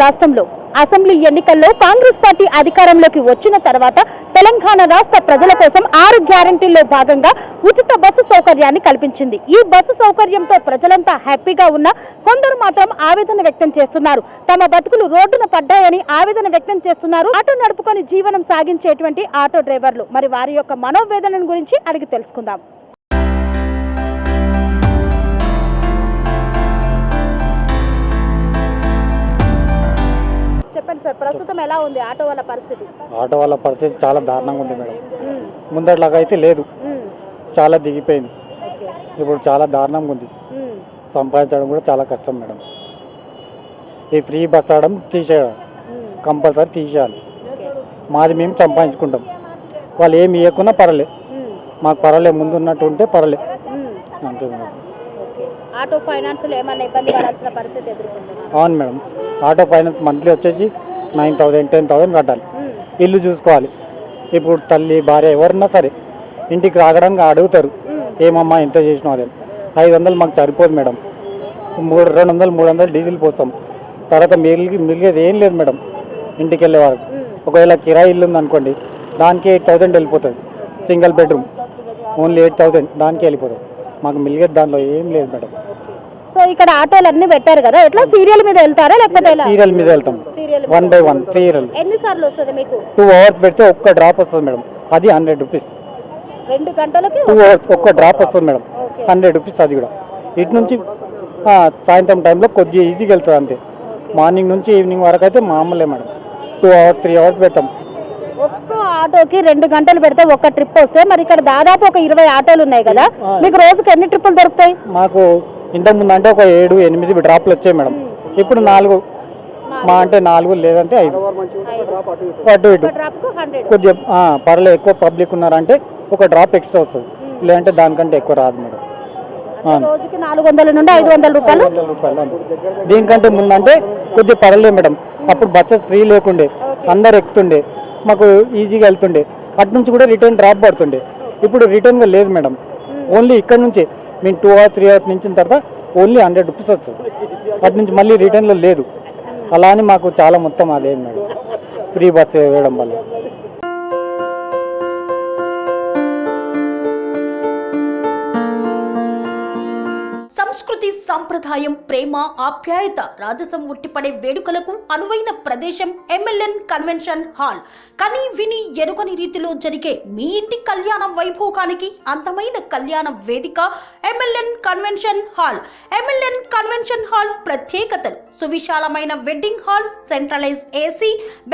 రాష్ట్రంలో అసెంబ్లీ ఎన్నికల్లో కాంగ్రెస్ పార్టీ అధికారంలోకి వచ్చిన తర్వాత తెలంగాణ రాష్ట్ర ప్రజల కోసం 6 గ్యారెంటీల్లో భాగంగా ఉచిత బస్సు సౌకర్యాన్ని కల్పించింది. ఈ బస్సు సౌకర్యంతో ప్రజలంతా హ్యాపీగా ఉన్నా కొందరు మాత్రం ఆవేదన వ్యక్తం చేస్తున్నారు. తమ బతుకులు రోడ్డున పడ్డాయని ఆవేదన వ్యక్తం చేస్తున్నారు ఆటో నడుపుకొని జీవనం సాగించేటువంటి ఆటో డ్రైవర్లు. మరి వారి యొక్క మనోవేదన గురించి అడిగి తెలుసుకుందాం. చెప్పండి సార్, ప్రస్తుతం ఎలా ఉంది ఆటో వాళ్ళ పరిస్థితి? ఆటో వాళ్ళ పరిస్థితి చాలా దారుణంగా ఉంది మేడం. ముందట్లాగా అయితే లేదు, చాలా దిగిపోయింది. ఇప్పుడు చాలా దారుణంగా ఉంది. సంపాదించడం కూడా చాలా కష్టం మేడం. ఈ ఫ్రీ బస్ ఆడడం తీసేయడం కంపల్సరీ తీసేయాలి. మాది మేము సంపాదించుకుంటాం, వాళ్ళు ఏమి ఇవ్వకున్నా పర్లే, మాకు పర్లే, ముందు ఉన్నట్టు ఉంటే పర్లే అంతే మేడం. ఆటో ఫైనాన్స్ ఏమైనా ఇబ్బంది పడాల్సిన పరిస్థితి ఎదుర్కొంటున్నారు? అవును మేడం, ఆటో ఫైనాన్స్ మంత్లీ వచ్చేసి 9,000 10,000 కట్టాలి. ఇల్లు చూసుకోవాలి. ఇప్పుడు తల్లి భార్య ఎవరన్నా సరే ఇంటికి రాగడానికి అడుగుతారు, ఏమమ్మా ఎంత చేసినావు అదే. 500 మాకు సరిపోదు మేడం. 200 300 డీజిల్ పోస్తాం. తర్వాత మిగిలిది ఏం లేదు మేడం. ఇంటికి వెళ్ళే వరకు ఒకవేళ కిరాయి ఇల్లు ఉందనుకోండి, దానికి 8,000 వెళ్ళిపోతుంది. సింగిల్ బెడ్రూమ్ ఓన్లీ 8,000 దానికి వెళ్ళిపోతుంది. మాకు మిగిలేదు దాంట్లో ఏం లేదు మేడం. సో ఇక్కడ ఆటోలు అన్ని పెట్టారు కదా, ఎట్లా సీరియల్ మీద వెళ్తారా లేకపోతే సీరియల్ మీద వెళ్తాం, 1 by 1 సీరియల్. ఎన్నిసార్లు వస్తుంది మీకు? 2 hours పెడితే ఒక్క డ్రాప్ వస్తుంది మేడం, అది 100 రూపీస్. 2 గంటలకి 2 hours ఒక్క డ్రాప్ వస్తుంది మేడం, 100 రూపీస్. అది కూడా ఇటు నుంచి సాయంత్రం టైంలో కొద్దిగా ఈజీగా వెళ్తుంది అంతే. మార్నింగ్ నుంచి ఈవినింగ్ వరకు అయితే మామూలే మేడం. 2 hours 3 hours పెడతాం. ఒక్క ఆటోకి 2 గంటలు పెడితే ఒక్క ట్రిప్ వస్తే, మరి ఇక్కడ దాదాపు ఒక 20 ఆటోలు ఉన్నాయి కదా, మీకు రోజుకి ఎన్ని ట్రిప్పులు దొరుకుతాయి? మాకు ఇంతకుముందు అంటే ఒక 7 8 డ్రాప్లు వచ్చాయి మేడం. ఇప్పుడు 4 మా అంటే 4 లేదంటే 5 అటు ఇటు కొద్దిగా పర్లేదు. ఎక్కువ పబ్లిక్ ఉన్నారంటే ఒక డ్రాప్ ఎక్స్ట్రా వస్తుంది, లేదంటే దానికంటే ఎక్కువ రాదు మేడం. రోజుకి 400 నుండి 500 రూపాయలు. దీనికంటే ముందంటే కొద్దిగా పర్లేదు మేడం. అప్పుడు బస్సెస్ ఫ్రీ లేకుండే, అందరు ఎక్కుతుండే, మాకు ఈజీగా వెళ్తుండే. అటు నుంచి కూడా రిటర్న్ డ్రాప్ పడుతుండే. ఇప్పుడు రిటర్న్గా లేదు మేడం. ఓన్లీ ఇక్కడ నుంచే మేము 2 hours 3 hours నుంచి తర్వాత ఓన్లీ 100 రూపీస్ వస్తుంది. అటు నుంచి మళ్ళీ రిటర్న్లో లేదు. అలా అని మాకు చాలా మొత్తం అదే మేడం, ఫ్రీ బస్ వేయడం వల్ల. సంస్కృతి, సంప్రదాయం, ప్రేమ, ఆప్యాయత, రాజసం ఉట్టిపడే వేడుకలకు అనువైన ప్రదేశం MLN కన్వెన్షన్ హాల్. కని విని ఎరుగని రీతిలో జరిగే మీ ఇంటి కళ్యాణ వైభోగానికి అందమైన కళ్యాణ వేదిక MLN convention hall. MLN convention hall ప్రత్యేకతలు: సువిశాలమైన wedding halls, centralize AC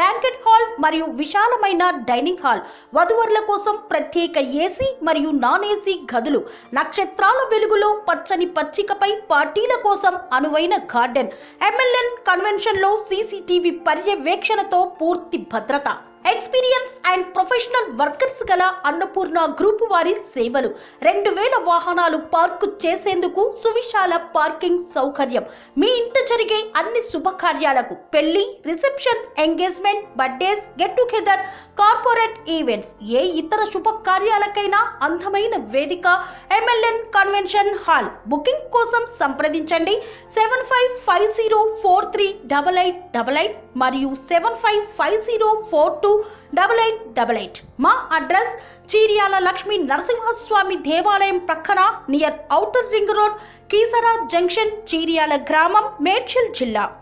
banquet hall మరియు విశాలమైన డైనింగ్ హాల్. వధువరుల కోసం ప్రత్యేక AC మరియు నాన్ AC గదులు. నక్షత్రాల వెలుగులో పచ్చని పచ్చికపై పార్టీల కోసం అనువైన గార్డెన్. MLN కన్వెన్షన్ లో CCTV పర్యవేక్షణతో పూర్తి భద్రత. ఎక్స్పీరియన్స్ అండ్ ప్రొఫెషనల్ వర్కర్స్ గల అన్నపూర్ణ గ్రూప్ వారి సేవలు. 2000 వాహనాలు పార్కు చేసేందుకు సువిశాల పార్కింగ్ సౌకర్యం. మీ ఇంట జరిగే అన్ని శుభకార్యాలకు, పెళ్లి, reception, engagement, birthdays, get together, corporate events, ఏ ఇతర శుభకార్యాలకైనా అందమైన వేదిక MLN కన్వెన్షన్ హాల్. బుకింగ్ కోసం సంప్రదించండి 7550438888 మరియు 7550428888. మా అడ్రస్ చీర్యాల లక్ష్మీ నరసింహస్వామి దేవాలయం ప్రక్కన, near outer ring road, Keesara junction, Cheeryal గ్రామం, మేడ్చల్ జిల్లా.